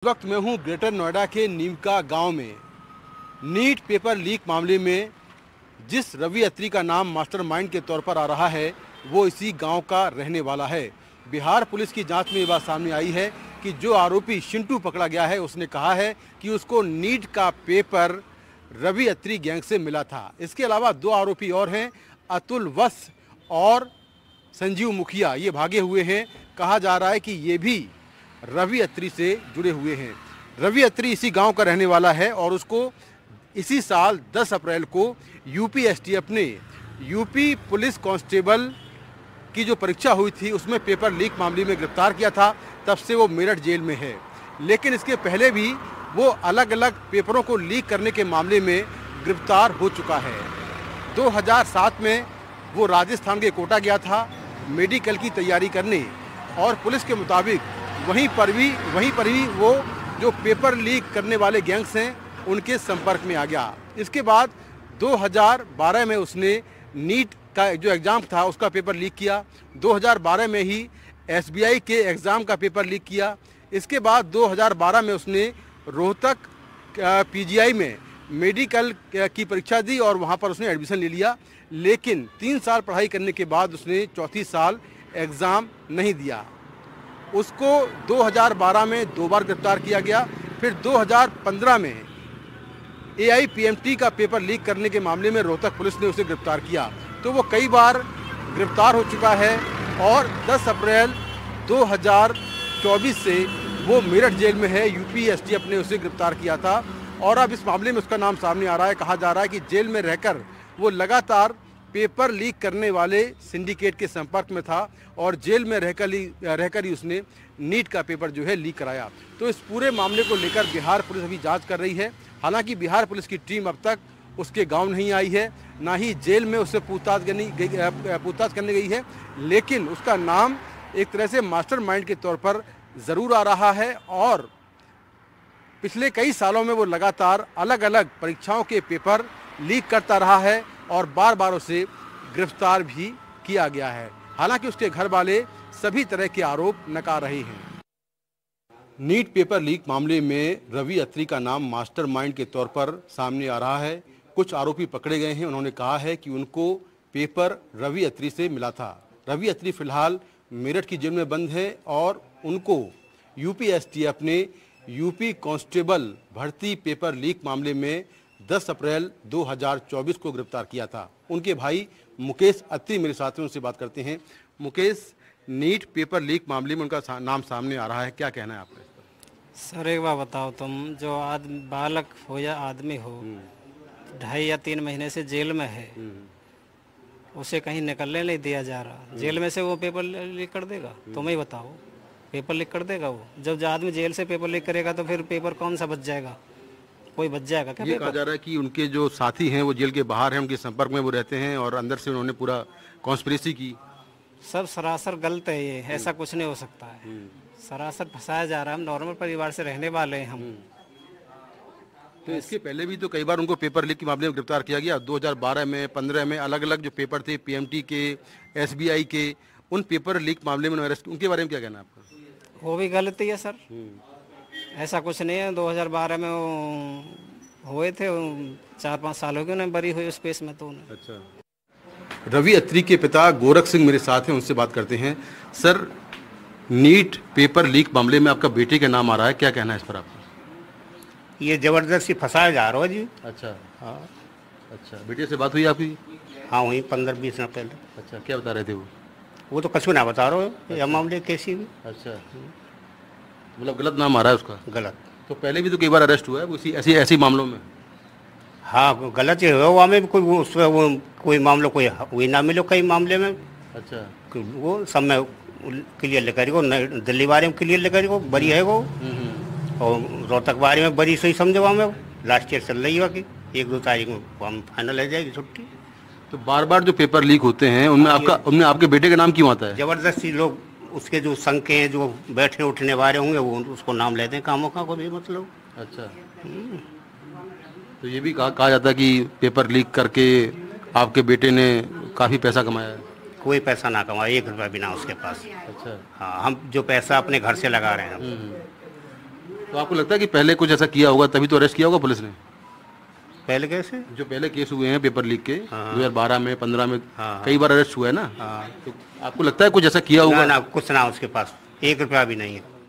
इस वक्त मैं हूं ग्रेटर नोएडा के नीमका गांव में। नीट पेपर लीक मामले में जिस रवि अत्री का नाम मास्टरमाइंड के तौर पर आ रहा है वो इसी गांव का रहने वाला है। बिहार पुलिस की जांच में ये बात सामने आई है कि जो आरोपी शिंटू पकड़ा गया है उसने कहा है कि उसको नीट का पेपर रवि अत्री गैंग से मिला था। इसके अलावा दो आरोपी और हैं, अतुल वत्स और संजीव मुखिया। ये भागे हुए हैं। कहा जा रहा है कि ये भी रवि अत्री से जुड़े हुए हैं। रवि अत्री इसी गांव का रहने वाला है और उसको इसी साल 10 अप्रैल को यूपी एसटीएफ ने यूपी पुलिस कांस्टेबल की जो परीक्षा हुई थी उसमें पेपर लीक मामले में गिरफ्तार किया था। तब से वो मेरठ जेल में है। लेकिन इसके पहले भी वो अलग अलग पेपरों को लीक करने के मामले में गिरफ्तार हो चुका है। 2007 में वो राजस्थान के कोटा गया था मेडिकल की तैयारी करने और पुलिस के मुताबिक वहीं पर ही वो जो पेपर लीक करने वाले गैंग्स हैं उनके संपर्क में आ गया। इसके बाद 2012 में उसने नीट का जो एग्ज़ाम था उसका पेपर लीक किया। 2012 में ही एसबीआई के एग्ज़ाम का पेपर लीक किया। इसके बाद 2012 में उसने रोहतक पीजीआई में मेडिकल की परीक्षा दी और वहां पर उसने एडमिशन ले लिया। लेकिन 3 साल पढ़ाई करने के बाद उसने चौथी साल एग्ज़ाम नहीं दिया। उसको 2012 में 2 बार गिरफ्तार किया गया। फिर 2015 में एआईपीएमटी का पेपर लीक करने के मामले में रोहतक पुलिस ने उसे गिरफ्तार किया। तो वो कई बार गिरफ्तार हो चुका है और 10 अप्रैल 2024 से वो मेरठ जेल में है। यूपी एसटीएफ ने उसे गिरफ्तार किया था और अब इस मामले में उसका नाम सामने आ रहा है। कहा जा रहा है कि जेल में रहकर वो लगातार पेपर लीक करने वाले सिंडिकेट के संपर्क में था और जेल में रहकर ही उसने नीट का पेपर जो है लीक कराया। तो इस पूरे मामले को लेकर बिहार पुलिस अभी जांच कर रही है। हालांकि बिहार पुलिस की टीम अब तक उसके गांव नहीं आई है, ना ही जेल में उससे पूछताछ करने गई है। लेकिन उसका नाम एक तरह से मास्टरमाइंड के तौर पर ज़रूर आ रहा है और पिछले कई सालों में वो लगातार अलग अलग परीक्षाओं के पेपर लीक करता रहा है और बार बार उसे गिरफ्तार भी किया गया है। हालांकि उसके घर वाले सभी तरह के आरोप नकार रहे हैं। नीट पेपर लीक मामले में रवि अत्री का नाम मास्टरमाइंड के तौर पर सामने आ रहा है। कुछ आरोपी पकड़े गए हैं। उन्होंने कहा है कि उनको पेपर रवि अत्री से मिला था। रवि अत्री फिलहाल मेरठ की जेल में बंद है और उनको यूपी एसटीएफ ने यूपी कांस्टेबल भर्ती पेपर लीक मामले में 10 अप्रैल 2024 को गिरफ्तार किया था। उनके भाई मुकेश अत्री मेरे साथ हैं, उनसे बात करते हैं। मुकेश, नीट पेपर लीक मामले में उनका नाम सामने आ रहा है, क्या कहना है आपका? सर एक बार बताओ, तुम जो बालक हो या आदमी हो 2.5 या 3 महीने से जेल में है, उसे कहीं निकलने नहीं दिया जा रहा। जेल में से वो पेपर लीक कर देगा? तुम ही बताओ, पेपर लीक कर देगा वो? जब आदमी जेल से पेपर लीक करेगा तो फिर पेपर कौन सा बच जाएगा? कोई बच जाएगा क्या? ये कहा जा रहा है कि उनके जो साथी हैं वो जेल के बाहर हैं, उनके संपर्क में वो रहते हैं और अंदर से उन्होंने पूरा कॉन्स्पिरेसी की। सब सरासर गलत है ये, ऐसा कुछ नहीं हो सकता है। सरासर फंसाया जा रहा है। हम नॉर्मल परिवार से रहने वाले हैं हम। तो इसके पहले भी तो कई बार उनको पेपर लीक के मामले में गिरफ्तार किया गया। 2012 में, 15 में अलग अलग जो पेपर थे पीएमटी के, एसबीआई के, उन पेपर लीक मामले में अरेस्ट, उनके बारे में क्या कहना है आपका? वो भी गलती है सर, ऐसा कुछ नहीं है। 2012 में वो हुए थे, 4-5 साल हो गए उन्हें बरी हुई उस केस में। तो अच्छा, रवि अत्री के पिता गोरख सिंह मेरे साथ हैं, उनसे बात करते हैं। सर, नीट पेपर लीक मामले में आपका बेटे का नाम आ रहा है, क्या कहना है इस पर आपका? ये जबरदस्ती फंसाया जा रहा है जी। अच्छा, हाँ, अच्छा। बेटे से बात हुई आपकी? हाँ, वहीं 15-20 दिन पहले। अच्छा, क्या बता रहे थे वो तो कछु ना बता रहा हो यह मामले कैसी भी। अच्छा, मतलब गलत नाम आ रहा है उसका? गलत। तो पहले भी तो कई बार अरेस्ट हुआ है उसी ऐसी मामलों में? हाँ, गलत ही हुआ। वहाँ में भी कोई मामला कोई हुई ना मिलो कई मामले में। अच्छा, वो सब में क्लियर लेकर को, दिल्ली बारे में क्लियर लेकर को बरी है वो, और रोहतक बारे में बरी सही समझे। वहाँ में लास्ट ईयर चल रही है कि 1-2 तारीख में वहाँ फाइनल हो जाएगी छुट्टी। तो बार बार जो पेपर लीक होते हैं उनमें आपके बेटे का नाम क्यों आता है? जबरदस्ती लोग उसके जो संख्या हैं, जो बैठने उठने वाले होंगे, वो उसको नाम लेते हैं कामों का कोई मतलब। अच्छा, तो ये भी कहा जाता है कि पेपर लीक करके आपके बेटे ने काफ़ी पैसा कमाया है? कोई पैसा ना कमाया, 1 रुपया भी ना उसके पास। अच्छा, हाँ, हम जो पैसा अपने घर से लगा रहे हैं। तो आपको लगता है कि पहले कुछ ऐसा किया होगा तभी तो अरेस्ट किया होगा पुलिस ने? पहले कैसे? जो पहले केस हुए हैं पेपर लीक के, हाँ। 2012 में, 15 में, हाँ। कई बार अरेस्ट हुआ है ना? हाँ। तो आपको लगता है कुछ ऐसा किया ना होगा? ना, कुछ ना उसके पास 1 रुपया भी नहीं है।